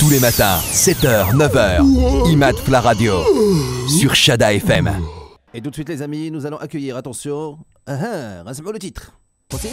Tous les matins, 7h, 9h, Imad Fla Radio, sur Shada FM. Et tout de suite les amis, nous allons accueillir, attention, rassemblons le titre. Possible ?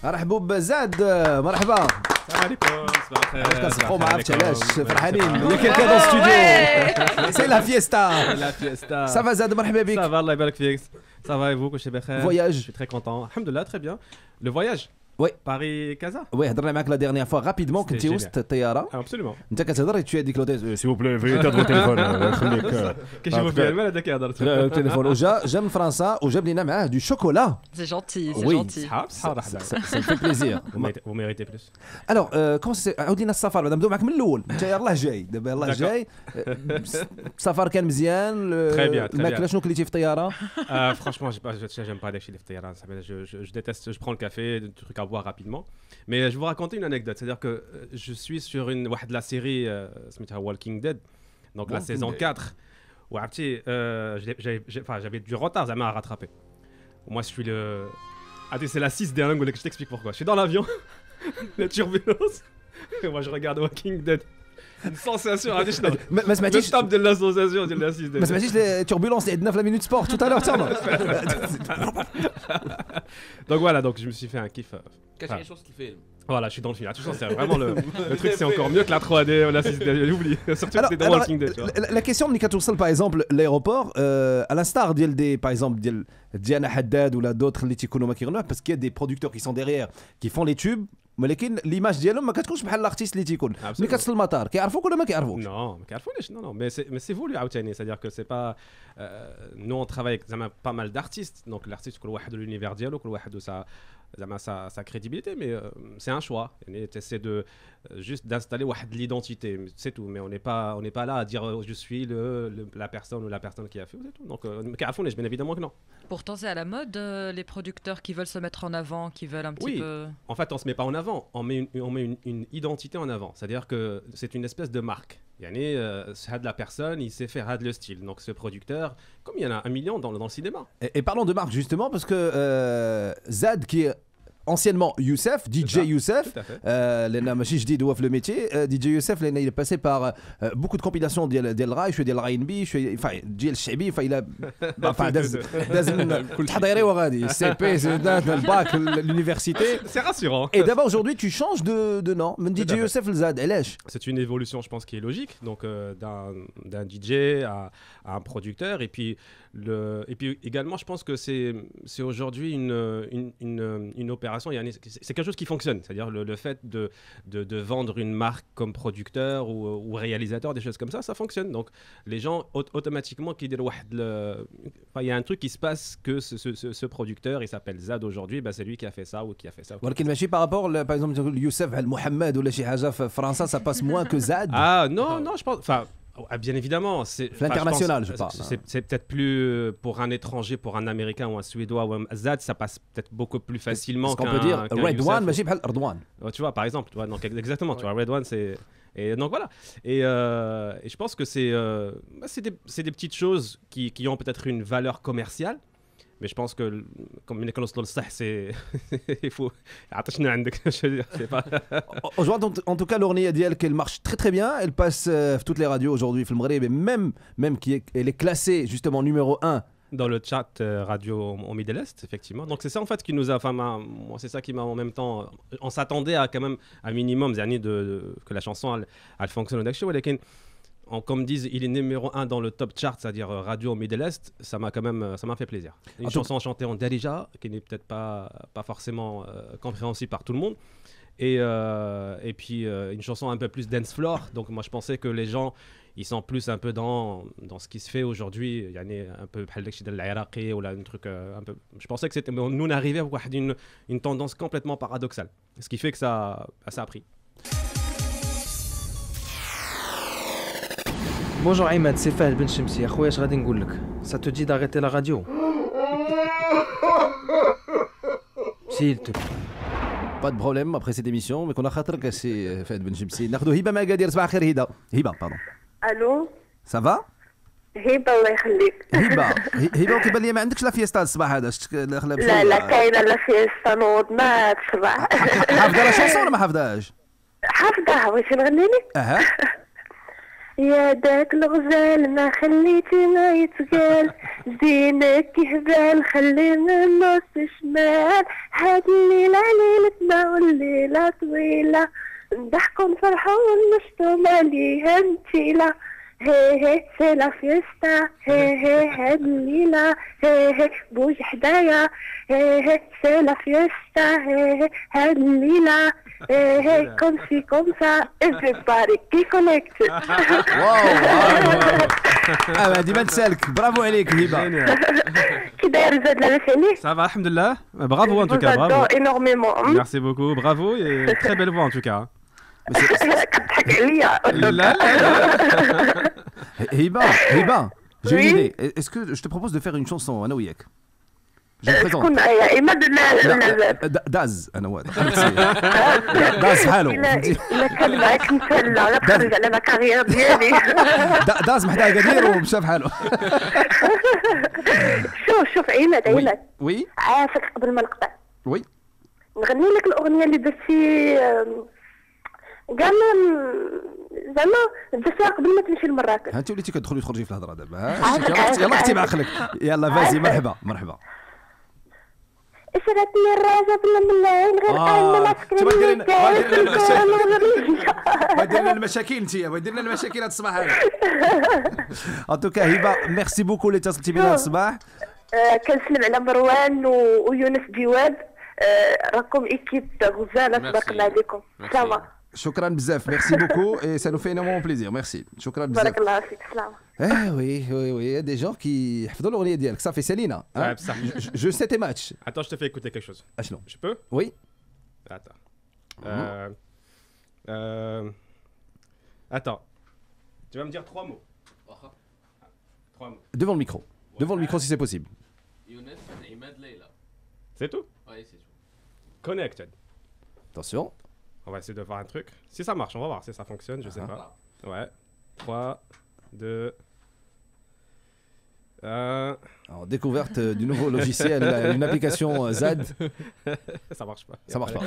مرحبا بزاد مرحبا السلام عليكم صباح الخير كنصبحوا ما عرفتش علاش فرحانين يا كيلكا دون ستوديو سي لا فيستا لا فيستا صافا زاد مرحبا بك ça va الله يبارك فيك ça va et vous كلشي بخير Voyage. je suis très content alhamdoulilah très bien le voyage Oui. Paris-Casa وي هضرنا معاك لا ديرنيير فوا رابيدمون كنتي وسط الطياره absolument انت كتهضر تشوي هذيك لوتيل سي فو بلي تاع التليفون الله يخليك كيشوفوا فيا المال هذاك يهضر التليفون وجا من فرنسا وجاب لنا معاه دو شوكولا C'est gentil, c'est Oui. gentil. صحاب رحبا سا في بليزير vous méritez plus الوغ كومون سي عاود لنا السفر بعدا نبداو معاك من الاول انت يلاه جاي دابا يلاه D'accord. جاي السفر كان مزيان Très bien, très الماكله bien. شنو كليتي في الطياره franchement j'aime pas les chiffres de je déteste je prends le café des trucs à boire rapidement mais je vais vous raconter une anecdote c'est-à-dire que je suis sur une de la série سميتها Walking Dead donc la Walking saison Dead. 4 وعرفتي j'avais du retard زعما à rattraper moi je suis le attends c'est la 6 dernière je t'explique pourquoi je suis dans l'avion la turbulence et moi je regarde Walking Dead une sensation عرفتي شنو ما le سمعتيش top de l'association de la 6 ما سمعتيش التوربولونس اللي عندنا في لا مينوت سبور تو تالور تما donc voilà donc je me suis fait un kiff كتعيشوا وسط الفيلم Voilà, je suis dans le film. Attention, c'est vraiment le truc, c'est encore mieux que la 3D ou la 6D. J'oublie. Surtout que c'est dans Walking Dead. Tu vois. la question ملي كتوصل par exemple l'aéroport à l'instar ديال دي par exemple ديال ديانا حداد ولا d'autres اللي تيكونوا ما كيغنوش parce qu'il y a des producteurs qui sont derrière qui font les tubes ولكن ليماج ديالهم ما كتكونش بحال الارتيست اللي تيكون ملي كتصل المطار كيعرفوك ولا ما كيعرفوش Non, mais Carrefournish, non, mais c'est voulu, Aoutani. C'est-à-dire que c'est pas. Nous, on travaille avec pas mal d'artistes. Donc, l'artiste, كل واحد de l'univers dialogue, كل واحد de sa crédibilité, mais c'est un choix. Tu essaies de juste d'installer l'identité, c'est tout. Mais on n'est pas là à dire je suis la personne ou la personne qui a fait, c'est tout. Donc, Carrefournish, bien évidemment que non. Pourtant, c'est à la mode, les producteurs qui veulent se mettre en avant, qui veulent un petit Oui. peu... En fait, on se met pas en avant, on met une identité en avant. C'est-à-dire que c'est une espèce de marque. Yani, c'est de la personne, il sait faire le style. Donc ce producteur, comme il y en a 1 million dans le cinéma. et parlons de marque justement parce que Zad qui est anciennement Youssef, DJ Youssef, Tout à fait. لأن ماشي جديد هو في الميتي DJ Youssef لأن il est passé par beaucoup de compilations ديال الراي شويه ديال الار&بي شويه ديال الشعبي فإلا داز من التحضيري وغادي السي بي الباك l'université. C'est rassurant. Et d'abord aujourd'hui tu changes de nom من DJ Youssef لزاد علاش؟ C'est une évolution, je pense, qui est logique. Donc d'un DJ à un producteur. Et puis également, je pense que c'est aujourd'hui une opération. C'est quelque chose qui fonctionne. C'est-à-dire le fait de vendre une marque comme producteur ou réalisateur, des choses comme ça fonctionne. Donc les gens automatiquement qui disent il y a un truc qui se passe que ce producteur, il s'appelle Zad aujourd'hui, c'est lui qui a fait ça ou qui a fait ça. ولكن ماشي par rapport par exemple Youssef على محمد ولا شي حاجه في فرنسا ça passe moins que Zad. Ah non, je pense. Enfin, bien évidemment, c'est l'international, je parle. C'est peut-être plus pour un étranger, pour un Américain ou un Suédois ou un Zad, ça passe peut-être beaucoup plus facilement. Ce qu'on peut dire Redouane ماشي بحال Redouane. Tu vois, par exemple, tu vois, donc exactement, tu vois, Redouane, c'est. Et donc voilà. Et je pense que c'est des petites choses qui ont peut-être une valeur commerciale. Mais je pense que comme ملي كنوصلوا للصح c'est il faut عطشنا عندك c'est pas Aujourd'hui en tout cas l'ornie ديالك elle marche très très bien, elle passe في toutes les radios aujourd'hui في المغرب et même elle est classée justement numéro 1 dans le chat radio au Middle East, effectivement. Donc c'est ça en fait qui nous a, moi c'est ça qui m'a en même temps, on s'attendait à quand même un minimum que la chanson elle fonctionne au Dakshou, mais comme disent, il est numéro 1 dans le top chart, c'est-à-dire radio au Middle East, ça m'a fait plaisir. Une chanson chantée en Darija, qui n'est peut-être pas forcément compréhensible par tout le monde. Et puis une chanson un peu plus dance floor, donc moi je pensais que les gens ils sont plus un peu dans ce qui se fait aujourd'hui, un peu l'Iraqi ou là un truc un peu. Je pensais que c'était nous on arrivait à une tendance complètement paradoxale, ce qui fait que ça a pris. Bonjour Imad, c'est Fahel Ben Chemsi. أخويا اش غادي نقول لك؟ Ça te dit d'arrêter la radio? S'il te plaît. Pas de problème après cette émission, mais qu'on a خاطرك سي فهد بن شمسي. ناخذ هبه مقادير. صباح الخير هبه باردون. الو Ça va؟ هبه الله يخليك. هبه كيبان لي ما عندكش لا فيستا الصباح هذا. لا كاينه لا فيستا نوض ما تصبح. حافظه لا شونسون ولا ما حافظهاش؟ حافظها بغيتي نغني لك؟ اها. يا داك الغزال ما خليتي ما يتقال زينك كهبال خلي من نص شمال هاد الليلة ليلتنا والليلة طويلة نضحكوا نفرحوا ونشطوا ماليها نتيلة هي سي لا فيستا هي هاد الليلة هي بوج حدايا هي سي لا فيستا هي هاد الليلة هي كوم سا everybody كي كونكتد. واو ديما تسالك. برافو عليك هبه. كي داير زاد لاباس عليك؟ Ça va, alhamdoulilah. Bravo en tout cas, bravo. énormément. Merci beaucoup, bravo et très belle voix en tout cas. كتضحك عليا. لا هبه j'ai une Oui. idée. Est-ce que je te propose de faire une chanson انا وياك؟ Je me présente. شكون معايا؟ عماد لا داز انا واد. داز حالو. إلا كان معاك نتهلا لا تخرج على لا كارير ديالي. داز محتاج قدير ومشى بحاله. شوف عماد وي عافاك قبل ما نقطع وي نغني لك الأغنية اللي درتي كاع زعما درتيها قبل ما تمشي لمراكش. انت وليتي كتدخلي وتخرجي في الهضره دابا. عافاك. يلا اختي بعقلك. يلا فازي مرحبا. اشرتني الراجة بلا من العين غير أنا ما سكرني دير لنا المشاكل انت دير لنا المشاكل هذا الصباح هذا. ان توكا هبه ميرسي بوكو اللي اتصلتي بنا الصباح. كنسلم على مروان ويونس جواد. راكم ايكيب غزاله تبارك الله عليكم. سلامة. شكرا بزاف. ميرسي بوكو et ça nous fait énormément plaisir. Merci. شكرا بزاف. بارك الله فيك. سلامة. Oui, des gens qui يحفظوا الاغنيه ديالك. صافي سالينا. Ouais, ça. Je sais tes matchs. Attends, je te fais écouter quelque chose. اشنو؟ Je peux? Oui. Attends. Attends. Tu vas me dire 3 mots. 3 mots. Devant le micro. Devant le micro si c'est possible. Younes, Imad, Leila. C'est tout? Ouais, c'est tout. Connected. Attention. On va essayer de faire un truc. Si ça marche, on va voir si ça fonctionne, je sais pas. Ouais. 3, 2, 1. Alors, découverte du nouveau logiciel, une application ZAD. Ça marche pas. Ça marche pas.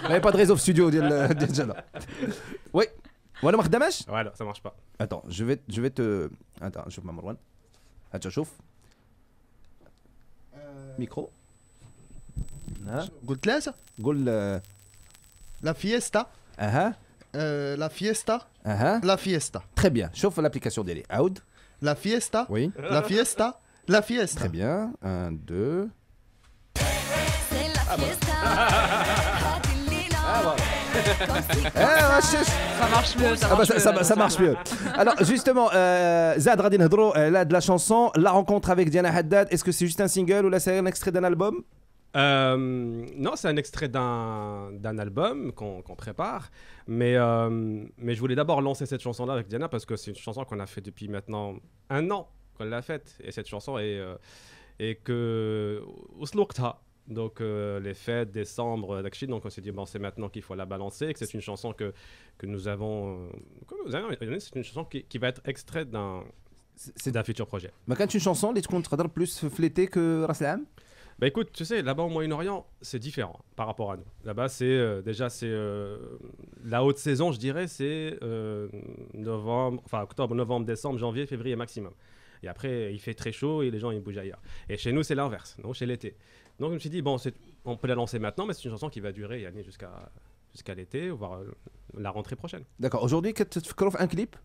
Il n'y avait pas de réseau studio ديال جالا. Oui. وانا ما خداماش؟ Voilà, ça marche pas. Attends, je vais te attends, شوف مع مروان. هات شوف. ميكرو. قلت ثلاثة. قول لا فيستا. اها. لا فيستا. اها. لا فيستا. Très bien. شوف l'application ديالي. عاود. لا فيستا. Oui. لا فيستا. لا فيستا. Très bien. 1 2. Ça marche mieux, Ça marche mieux. Alors justement, Zad غادي نهضروا là de la chanson, la rencontre avec Diana Haddad. Est-ce que c'est juste un single ou là c'est un extrait d'un album? Non, c'est un extrait d'un album qu'on prépare, mais je voulais d'abord lancer cette chanson-là avec Diana parce que c'est une chanson qu'on a fait depuis maintenant 1 an qu'on l'a faite, et cette chanson est que donc les fêtes, décembre, donc on s'est dit bon c'est maintenant qu'il faut la balancer, et que c'est une chanson que nous avons, c'est une chanson qui va être extraite d'un futur projet. ما كانتش une chanson اللي تكون تقدر plus في l'été que راس العام؟ Bah écoute, tu sais, là-bas au Moyen-Orient, c'est différent par rapport à nous. Là-bas, c'est déjà la haute saison, je dirais, c'est octobre, novembre, décembre, janvier, février maximum. Et après, il fait très chaud et les gens ils bougent ailleurs. Et chez nous, c'est l'inverse, non, chez l'été. Donc je me suis dit bon, on peut la lancer maintenant, mais c'est une chanson qui va durer jusqu'à l'été, voire la rentrée prochaine. D'accord. Aujourd'hui, كتفكروا في un clip?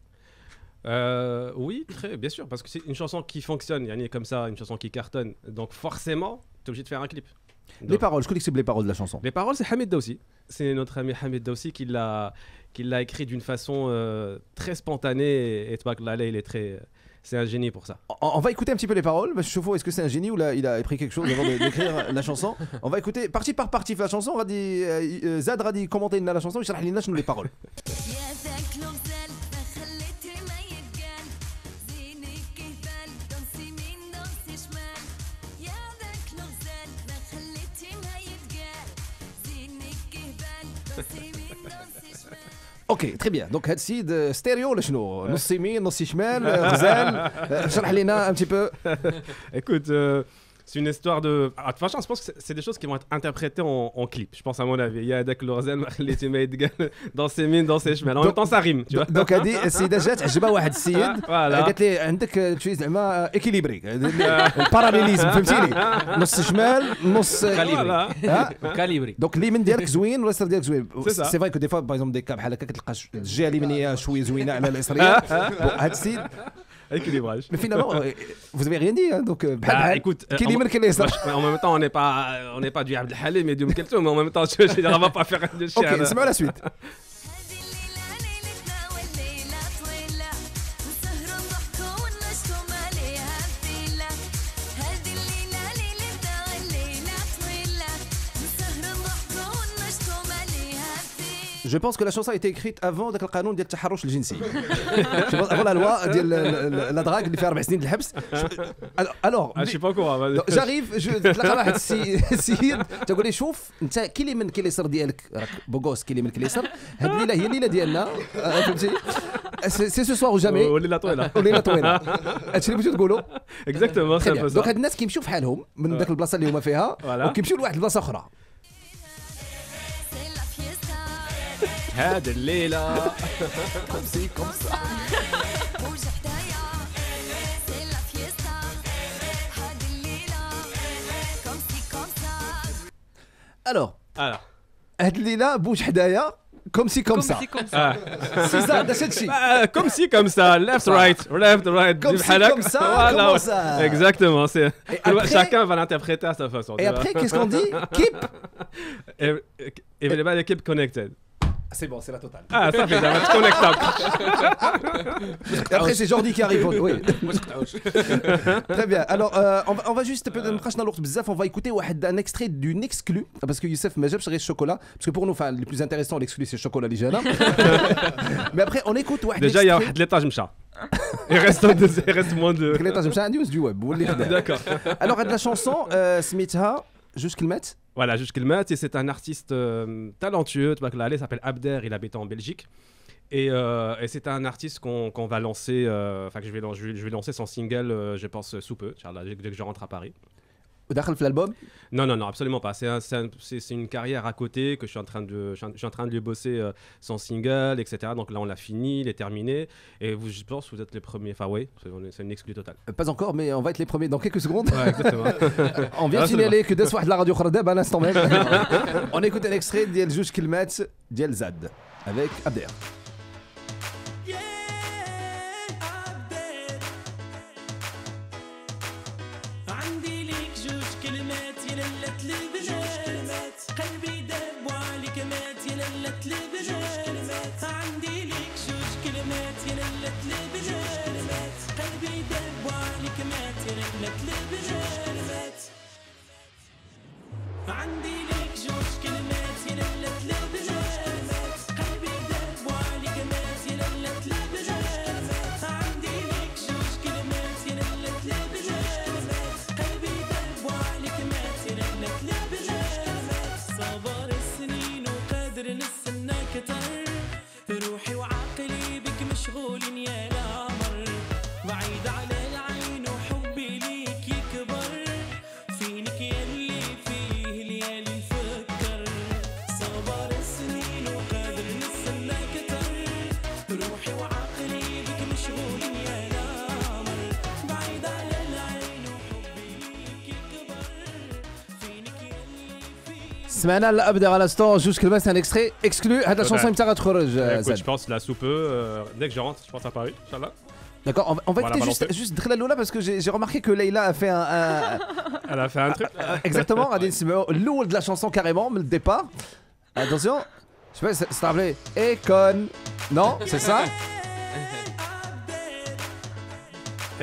Oui, bien sûr, parce que c'est une chanson qui fonctionne, comme ça, une chanson qui cartonne. Donc forcément, tu es obligé de faire un clip. Donc, Les paroles, je connais que c'est les paroles de la chanson. les paroles, c'est Hamid Daoussi. C'est notre ami Hamid Daoussi qui l'a écrit d'une façon très spontanée. Et Tabarakallah, il est c'est un génie pour ça. On va écouter un petit peu les paroles. Je sais est-ce que c'est un génie ou là il a pris quelque chose avant d'écrire la chanson. On va écouter partie par partie la chanson. On va dire Zad غادي commenter la chanson ويشرح لنا شنو les paroles. زينك اوكي تري بيان دونك هاد السيد ستيريو ولا شنو نص يمين نص شمال غزال شرح لنا ان تي بو. Écoute, c'est une histoire de. Ah, de toute façon, je pense que c'est des choses qui vont être interprétées en clip. Je pense à mon avis. Il y a Dak Lorzen, les dans ses mines, dans ses chemins. En même temps, ça rime, tu vois. دونك هادي السيده جات عجبها واحد السيد قالت لي عندك شي زعما اكيليبري الباراليليزم فهمتيني نص شمال نص كاليبري. دونك اليمين ديالك زوين واليسار ديالك زوين. C'est ça. سي فري كو دي فوا باغ اكزومبل دي كا بحال هكا كتلقى الجهه اليمينيه شويه زوينه على اليساريه. هاد السيد Équilibrage. mais finalement vous avez rien dit hein, donc Bah, بحال écoute, كاين اليمين كاين اليسار. en même temps, on n'est pas du Abdel Halim et du Mkelto, mais en même temps, je veux dire, on va pas faire de chien. اوكي نسمعوا لا سويت. Je pense que la chanson a été écrite avant ذاك القانون ديال التحرش الجنسي. avant la loi ديال la drague اللي فيها 4 سنين الحبس. alors Ah, je suis pas au courant. vas-y. j'arrive je تلاقى واحد السيد تقول لي شوف انت كي اليمين كي اليسار ديالك راك بوغوس كي اليمين كي اليسار هاد الليله هي الليله ديالنا فهمتي سي سو سوار وجامي وليله طويله. وليله طويله هادشي اللي بغيتو تقولوا. Exactement, c'est un peu ça. دونك هاد الناس كيمشيو في حالهم من ذاك البلاصه اللي هما فيها وكيمشيو لواحد البلاصه اخرى. هاد الليله alors هاد الليله بوج حدايا كوم سي كوم سا سي ça ده هادشي comme si comme ça left right comme si comme ça comment ça exactement c'est après- chacun va l'interpréter à sa façon. et après qu'est-ce qu'on dit keep et l'équipe connected. c'est bon c'est la totale. Ah ça fait ça va te connecter. Et après c'est Jordi qui arrive oui. Très bien alors on va juste نبقاش نلوط بزاف on va écouter واحد un extrait d'une exclu parce que Youssef ما جابش غير الشوكولا parce que pour nous enfin les plus intéressants l'exclu c'est le chocolat اللي جانا. mais après on écoute واحد Déjà il y a واحد l'étage مشى. Il reste moins de. l'étage مشى عندي du web واللي خدام. D'accord. alors هاد la chanson سميتها جوج كلمات. Voilà, Juge Kilmat, et c'est un artiste talentueux, il s'appelle Abder, il habite en Belgique. Et c'est un artiste qu'on va lancer, enfin que je vais lancer son single, je pense, sous peu, dès que je rentre à Paris. وداخل في الالبوم. Non, absolument pas. C'est une carrière à côté que je suis en train de lui bosser son single, etc. Donc là, on l'a fini, il est terminé. Et je pense que vous êtes les premiers. Enfin, oui, c'est une exclue totale. Pas encore, mais on va être les premiers dans quelques secondes. Ouais, exactement. On vient de signaler que داس واحد la radio خرداب à l'instant même. On écoute un extrait ديال جوج كلمات ديال زاد avec Abder. سمعنا لابدر على l'instant جوج كلمات c'est un extrait exclu هاد la chanson متى غتخرج Écoute, je pense là sous peu, dès que je rentre, je pense à Paris, Inch'Allah. D'accord, on va Voilà, écouter juste دخله الاولى parce que j'ai remarqué que Leïla a fait un Elle a fait un truc. exactement غادي نسمعوا الاول de la chanson carrément من le départ. Attention, je sais pas si ça te rappelait Econ. Non, c'est ça?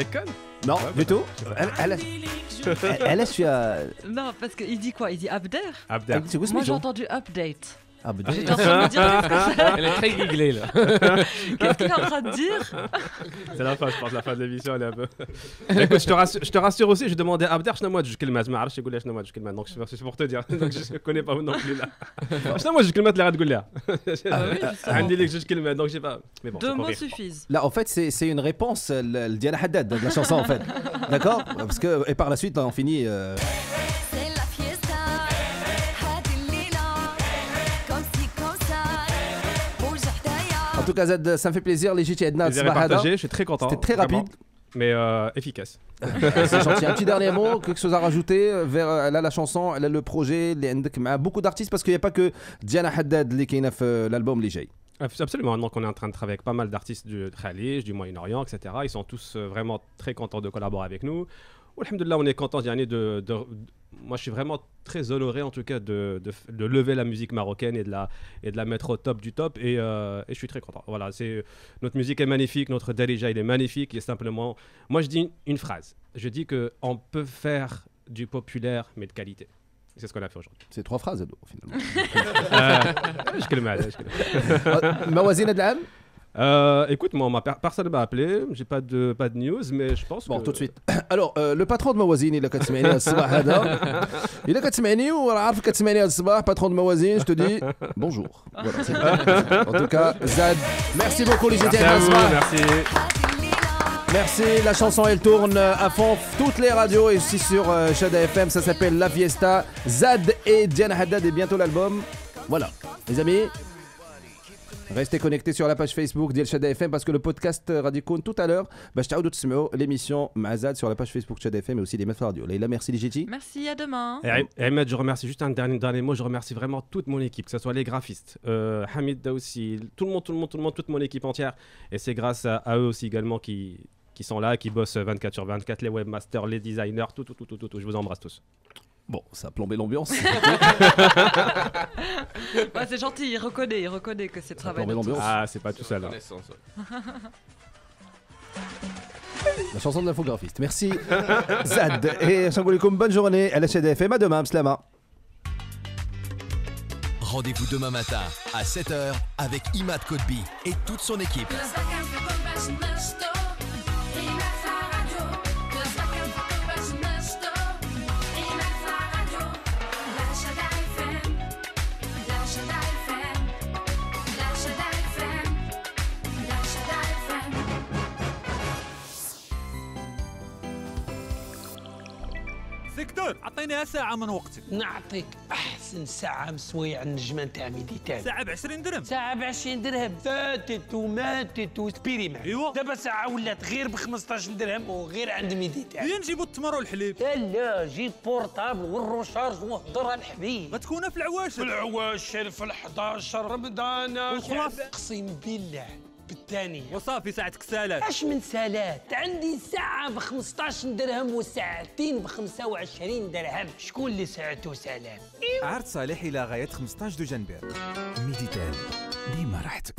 Econ? Non, du tout. Elle est sur Non, parce qu'il dit quoi? Il dit Abder. Abder. Moi j'ai entendu update. Ah, bah, J'étais en train de me dire Elle est très giglée là. qu'est-ce qu'il est en train de dire. C'est la fin, je pense, la fin de l'émission, elle est un peu. Écoute, je te rassure aussi, j'ai demandé à Abder, je ne sais pas je ne sais pas donc c'est pour te dire. Donc je ne connais pas non plus là. Je ne sais pas les là. عندي لك جوج كلمات donc je sais pas. Mais bon, Deux mots suffisent. Là, en fait, c'est une réponse, le Diana Haddad de la chanson, en fait. D'accord? Parce que, et par la suite, on finit. C'est la fiesta, هذه الليلة comme si comme ça بوجه حدايا. En tout cas, Zad, ça me fait plaisir. Les GT Edna, Plaisir est partagé, je suis très content. c'était très vraiment. rapide. Mais efficace. C'est gentil. Un petit dernier mot, quelque chose à rajouter vers elle a la chanson, elle a le projet, les عندك مع beaucoup d'artistes parce qu'il n'y a pas que Diana Haddad اللي كاينه في l'album اللي جاي. Absolument. Donc on est en train de travailler avec pas mal d'artistes du Khalij, du Moyen-Orient, etc. Ils sont tous vraiment très contents de collaborer avec nous. Alhamdoulilah, on est content moi je suis vraiment très honoré en tout cas de lever la musique marocaine et de la mettre au top du top et je suis très content. Voilà, notre musique est magnifique, notre Darija il est magnifique et simplement moi je dis une phrase. Je dis que on peut faire du populaire mais de qualité. C'est ce qu'on a fait aujourd'hui. C'est 3 phrases finalement. Je connais mal. موازين هذا العام. Écoute, moi, personne ne m'a appelé, j'ai pas de news, mais je pense Bon, que... tout de suite. Alors, le patron de Mawazine, il a كتسمعني هذا الصباح هذا. Il a كتسمعني وراه عارف كتسمعني هذا الصباح, patron de Mawazine, je te dis bonjour. Voilà, c'est en tout cas, Zad, merci beaucoup les GT. Merci à vous, merci. Merci, la chanson elle tourne à fond toutes les radios et aussi sur Shada FM, ça s'appelle La Fiesta. Zad et Diana Haddad et bientôt l'album. Voilà, les amis. Restez connectés sur la page Facebook d'El Shada FM parce que le podcast Radikoun tout à l'heure, باش تعاودوا تسمعوا l'émission مع Zad sur la page Facebook Shada FM et aussi les Metro Radio. Leïla, merci les GT. Merci, à demain. Et Ahmed, je remercie juste un dernier mot, je remercie vraiment toute mon équipe, que ce soit les graphistes, Hamid Daoussi, tout le monde, toute mon équipe entière. Et c'est grâce à eux aussi également qui sont là, qui bossent 24 sur 24, les webmasters, les designers, tout. Je vous embrasse tous. Bon, ça a plombé l'ambiance. Ouais, c'est gentil, il reconnaît que c'est travail. Ah, c'est pas tout ça là. La chanson de l'infographiste. Merci Zad. Et je vous dis bonne journée à la Shada FM. À demain, Slama. Rendez-vous demain matin à 7h avec Imad Kotbi et toute son équipe. دكتور عطينيها ساعة من وقتك. نعطيك أحسن ساعة مسوية على النجمة نتاع ميديتال. ساعة ب20 درهم. ساعة ب20 درهم فاتت وماتت وسبيري معك. ايوا دابا ساعة ولات غير ب15 درهم وغير عند ميديتال. هي نجيبو التمر والحليب. لا جيب بورطابل والروشارج وهضر الحبيب. غتكون في العواشر. في العواشر في ال11 رمضان. وخلاص. اقسم بالله. بالثانية وصافي ساعتك سالات. اش من سالات؟ عندي ساعة ب15 درهم وساعتين ب25 درهم، شكون اللي ساعته سالات؟ عرض صالح إلى غاية 15 دجنبر. ميديتال ديما راحتك.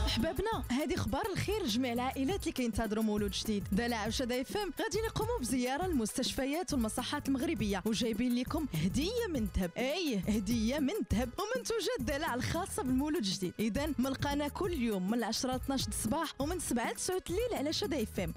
احبابنا هذه اخبار الخير لجميع العائلات اللي كينتظروا مولود جديد. دلع وشدا اف ام غادي نقوموا بزياره للمستشفيات والمصحات المغربيه وجايبين لكم هديه من ذهب. هديه من ذهب ومنتوجات دلع الخاصه بالمولود الجديد. اذا ملقانا كل يوم من 10 ل 12 الصباح ومن 7 ل 9 الليل على شدا اف ام.